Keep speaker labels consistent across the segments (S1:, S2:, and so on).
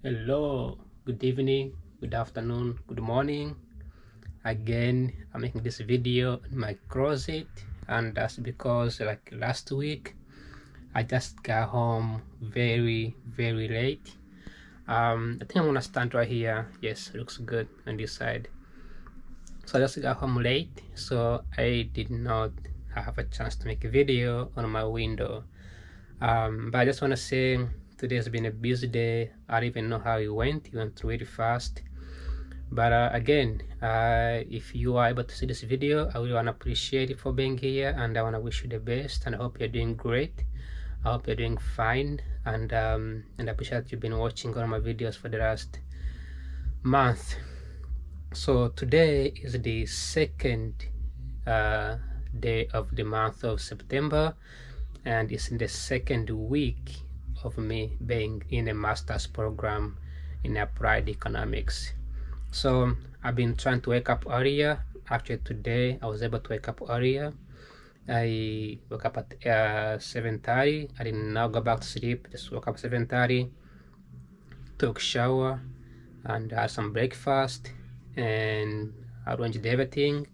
S1: Hello, good evening, good afternoon, good morning. Again, I'm making this video in my closet, and that's because like last week I just got home very late. I think I'm gonna stand right here. Yes, looks good on this side. So I just got home late, so I did not have a chance to make a video on my window. But I just want to say today has been a busy day. I don't even know how it went. It went really fast. But again, if you are able to see this video, I really want to appreciate it for being here, and I want to wish you the best, and I hope you're doing great. I hope you're doing fine, and I appreciate that you've been watching all my videos for the last month. So today is the second day of the month of September, and it's in the second week of me being in a master's program in applied economics. So I've been trying to wake up earlier. Actually today I was able to wake up earlier. I woke up at 7:30. I did not go back to sleep, just woke up 7:30, took shower and had some breakfast and arranged everything,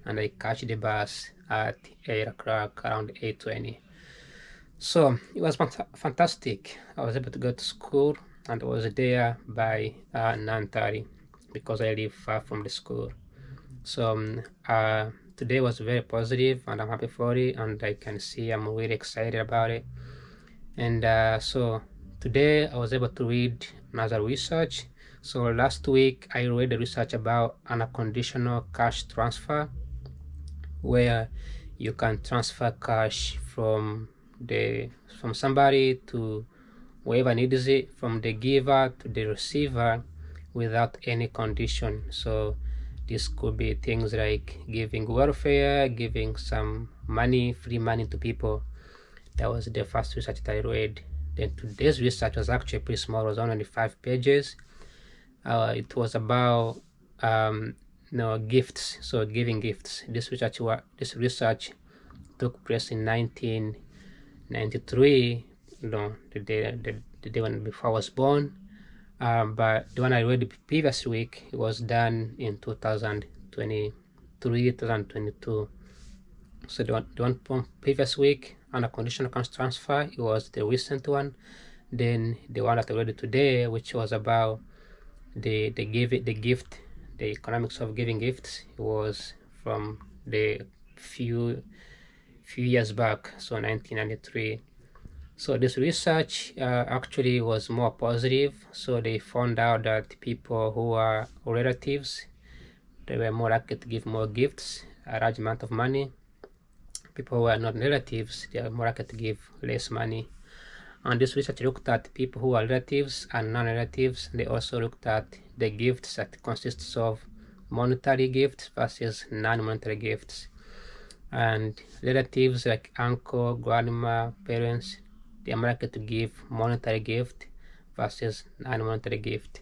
S1: and I catch the bus at 8 o'clock, around 8:20. So it was fantastic. I was able to go to school, and I was there by 9:30 because I live far from the school. So today was very positive, and I'm happy for it, and I can see I'm really excited about it. And so today I was able to read another research. So last week I read the research about unconditional cash transfer, where you can transfer cash from somebody to whoever needs it, from the giver to the receiver, without any condition. So this could be things like giving welfare, giving some money, free money to people. That was the first research that I read. Then today's research was actually pretty small. It was only 5 pages. It was about gifts, so giving gifts. This research took place in 1993, the day when before I was born. But the one I read the previous week, it was done in 2023, 2022. So the one from previous week, under conditional cash transfer, it was the recent one. Then the one that I read today, which was about the gift, the economics of giving gifts, it was from the few years back, so 1993. So this research actually was more positive. So they found out that people who are relatives, they were more likely to give more gifts, a large amount of money. People who are not relatives, they are more likely to give less money. And this research looked at people who are relatives and non-relatives. They also looked at the gifts that consists of monetary gifts versus non-monetary gifts. And relatives like uncle, grandma, parents, they are more likely to give monetary gift versus non-monetary gift.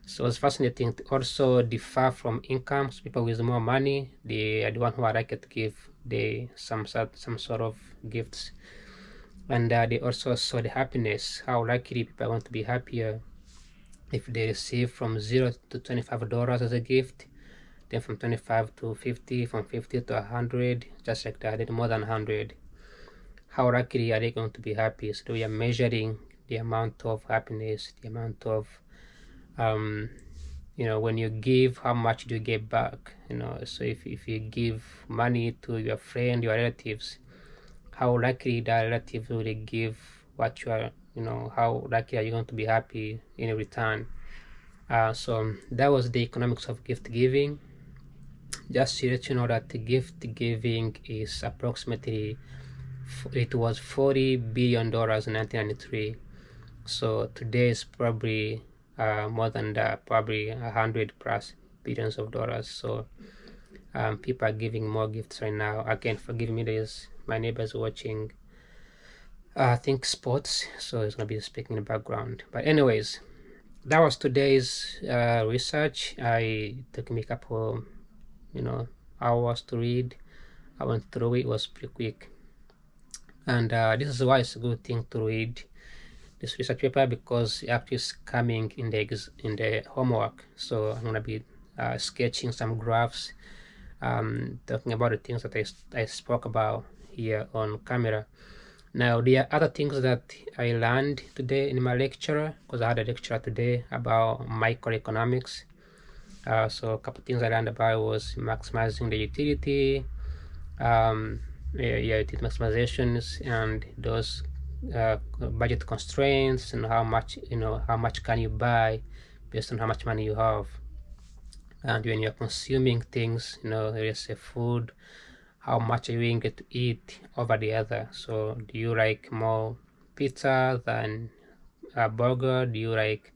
S1: So it's fascinating to also differ from incomes. People with more money, they are the one who are likely to give some sort of gifts. And they also saw the happiness, how likely people are going to be happier if they receive from $0 to $25 as a gift, then from 25 to 50, from 50 to 100, just like that, then more than 100. How likely are they going to be happy? So we are measuring the amount of happiness, the amount of when you give, how much do you get back? So if you give money to your friend, your relatives, how likely that relative will give what you are, how likely are you going to be happy in return? So that was the economics of gift giving. Just to let you know that the gift giving is approximately, it was $40 billion in 1993. So today is probably more than that, probably 100 plus billions of dollars. So people are giving more gifts right now. Again, forgive me, there's my neighbors watching I think sports, so it's gonna be speaking in the background. But anyways, that was today's research. I took me a couple hours to read. I went through it. It was pretty quick, and this is why it's a good thing to read. this research paper because it actually is coming in the homework. So I'm gonna be sketching some graphs, talking about the things that I spoke about here on camera. Now, there are other things that I learned today in my lecture, because I had a lecture today about microeconomics. So a couple things I learned about was maximizing the utility, utility maximizations, and those budget constraints, and how much can you buy based on how much money you have. And when you're consuming things, let's say food, how much are you willing to eat over the other? So do you like more pizza than a burger? Do you like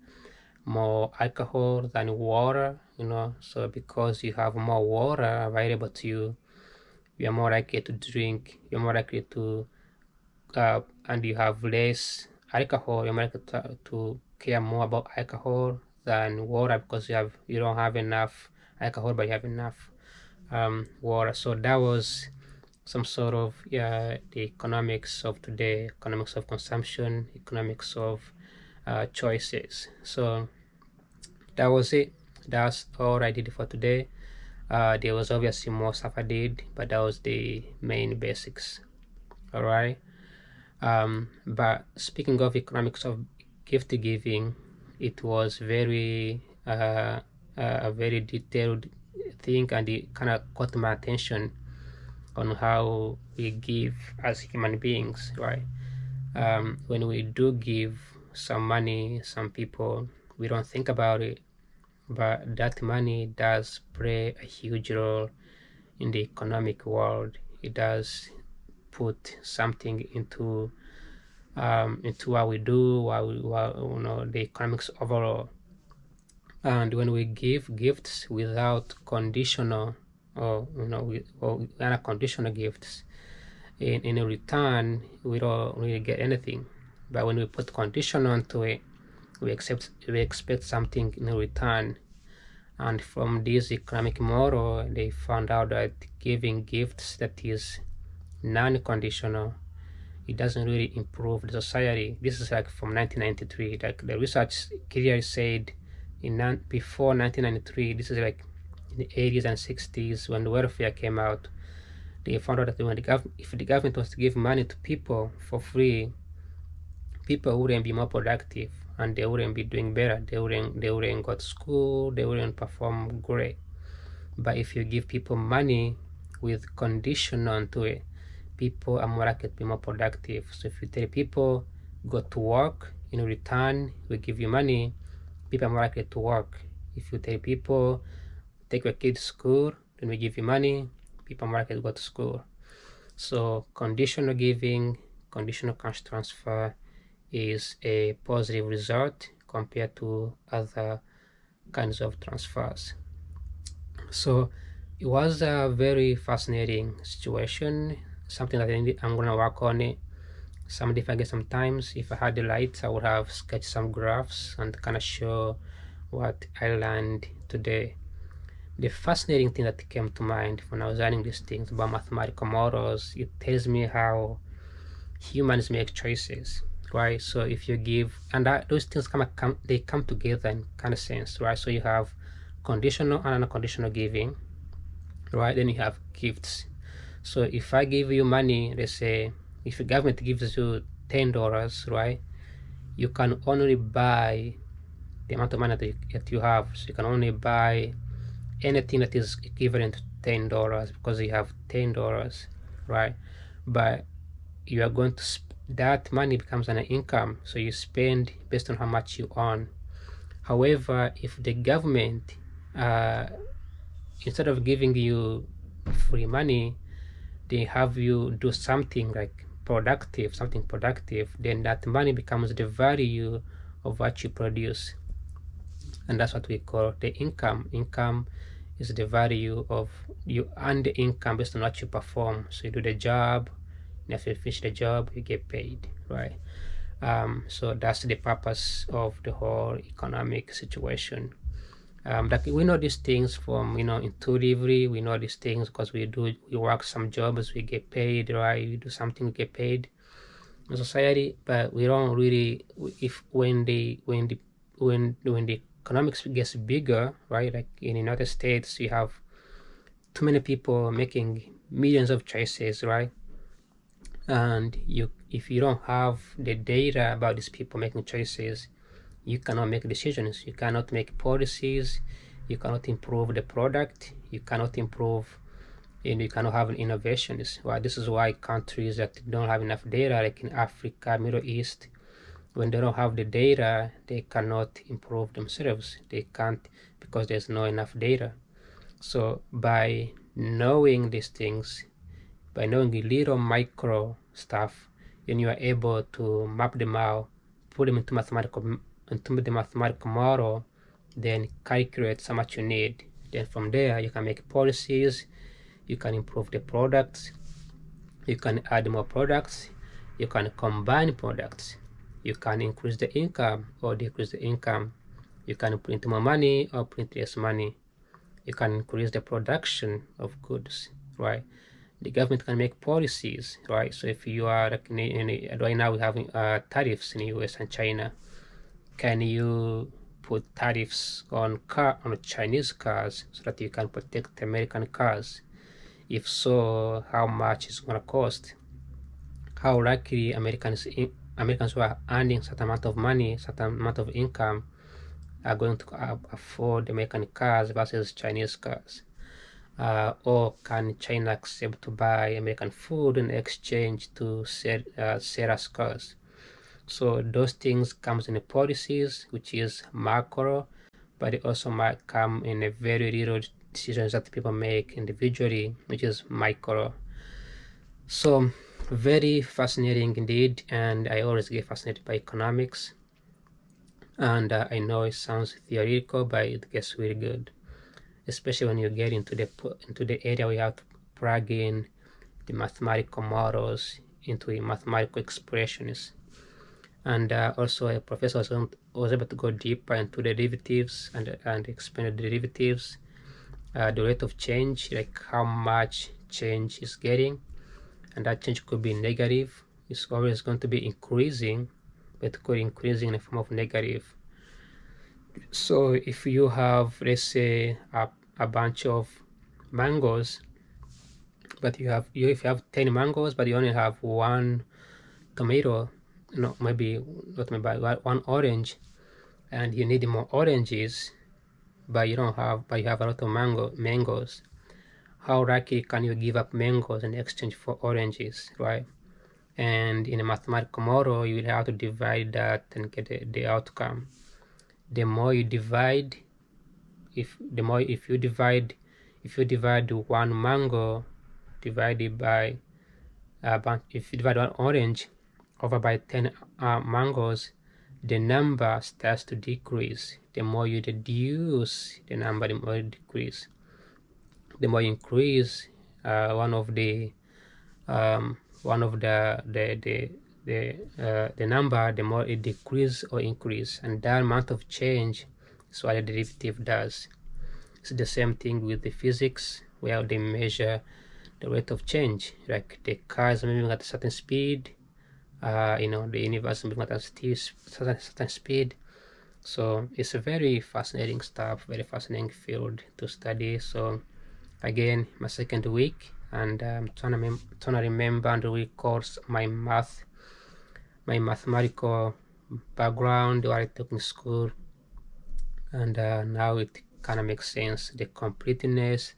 S1: more alcohol than water? So because you have more water available to you, you are more likely to drink, you're more likely to and you have less alcohol, you're more likely to care more about alcohol than water, because you don't have enough alcohol but you have enough water. So that was some sort of the economics of today, economics of consumption, economics of choices. So that was it. That's all I did for today. There was obviously more stuff I did, but that was the main basics. All right. But speaking of economics of gift giving, it was a very detailed thing, and it kind of caught my attention on how we give as human beings, right? When we do give some money, some people, we don't think about it, but that money does play a huge role in the economic world. It does put something into what we do, the economics overall. And when we give gifts without conditional or unconditional gifts, in return, we don't really get anything. But when we put condition onto it, we expect something in return. And from this economic model, they found out that giving gifts that is non-conditional, it doesn't really improve the society. This is like from 1993. Like the research clearly said before 1993, this is like in the 80s and 60s when the welfare came out, they found out that if the government was to give money to people for free, people wouldn't be more productive and they wouldn't be doing better. They wouldn't go to school, they wouldn't perform great. But if you give people money with condition onto it, people are more likely to be more productive. So if you tell people go to work, in return we give you money, people are more likely to work. If you tell people take your kids to school, then we give you money, people are more likely to go to school. So conditional giving, conditional cash transfer is a positive result compared to other kinds of transfers. So it was a very fascinating situation, something that I'm going to work on it. Someday if I get some times, if I had the lights, I would have sketched some graphs and kind of show what I learned today. The fascinating thing that came to mind when I was learning these things about mathematical models, it tells me how humans make choices, right? So if you give, and those things they come together in kind of sense, right? So you have conditional and unconditional giving, right? Then you have gifts. So if I give you money, let's say if the government gives you $10, right, you can only buy the amount of money that you have. So you can only buy anything that is equivalent to $10 because you have $10, right? But you are going to that money becomes an income, so you spend based on how much you earn. However, if the government instead of giving you free money, they have you do something like something productive, then that money becomes the value of what you produce, and that's what we call the income. Income is the value of you earn the income based on what you perform. So you do the job, and after you finish the job, you get paid, right? So that's the purpose of the whole economic situation. Like we know these things from intuitively. We know these things because we work some jobs, we get paid, right? We do something, we get paid. society, but we don't really, if when the economics gets bigger, right? Like in the United States, you have too many people making millions of choices, right? And if you don't have the data about these people making choices, you cannot make decisions, you cannot make policies, you cannot improve the product, you cannot improve, and you cannot have innovations. Well, this is why countries that don't have enough data, like in Africa, Middle East, when they don't have the data, they cannot improve themselves. They can't, because there's not enough data. So by knowing these things, by knowing the little micro stuff, then you are able to map them out, put them into the mathematical model, then calculate how much you need. Then from there you can make policies, you can improve the products, you can add more products, you can combine products, you can increase the income or decrease the income, you can print more money or print less money, you can increase the production of goods, right? The government can make policies, right? So if you are like right now we have tariffs in the US and China, can you put tariffs on Chinese cars so that you can protect American cars? If so, how much is going to cost? How likely Americans who are earning certain amount of money, certain amount of income, are going to afford American cars versus Chinese cars? Or can China accept to buy American food in exchange to sell us cars? So those things comes in the policies, which is macro, but it also might come in a very little decisions that people make individually, which is micro. So very fascinating indeed, and I always get fascinated by economics. And I know it sounds theoretical, but it gets really good, especially when you get into the area where you have to plug in the mathematical models into a mathematical expressions. And also a professor was able to go deeper into derivatives and explain the derivatives, the rate of change, like how much change is getting, and that change could be negative. It's always going to be increasing, but it could increasing in the form of negative. So if you have, let's say, a bunch of mangoes, but if you have 10 mangoes, but you only have one tomato, maybe not maybe one orange, and you need more oranges, but you have a lot of mangoes. How likely can you give up mangoes in exchange for oranges, right? And in a mathematical model, you will have to divide that and get the outcome. The more you divide, if you divide one mango divided by if you divide one orange over by 10 mangoes, the number starts to decrease. The more you reduce the number, the more it decrease. The more you increase one of the number, the more it decrease or increase, and that amount of change is what the derivative does. It's the same thing with the physics, where they measure the rate of change, like the cars moving at a certain speed, the universe moving at a certain speed. So it's a very fascinating stuff, very fascinating field to study. So again, my second week, and I'm trying to remember and record my mathematical background what I took in school, and now it kind of makes sense. The completeness,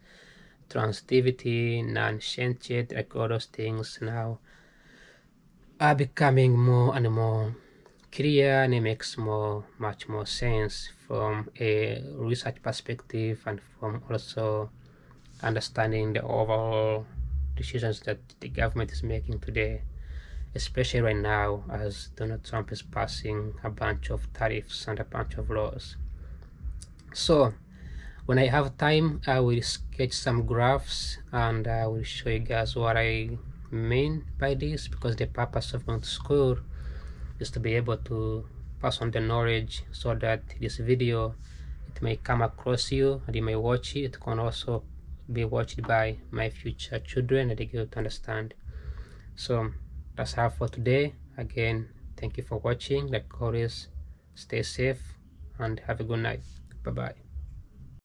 S1: transitivity, non-sentient, like all those things now are becoming more and more clear, and it makes much more sense from a research perspective and from also understanding the overall decisions that the government is making today, especially right now as Donald Trump is passing a bunch of tariffs and a bunch of laws. So when I have time, I will sketch some graphs and I will show you guys what I mean by this, because the purpose of going to school is to be able to pass on the knowledge, so that this video, it may come across you and you may watch it. It can also be watched by my future children and they get to understand. So that's all for today. Again, thank you for watching. Like always, stay safe and have a good night. Bye bye.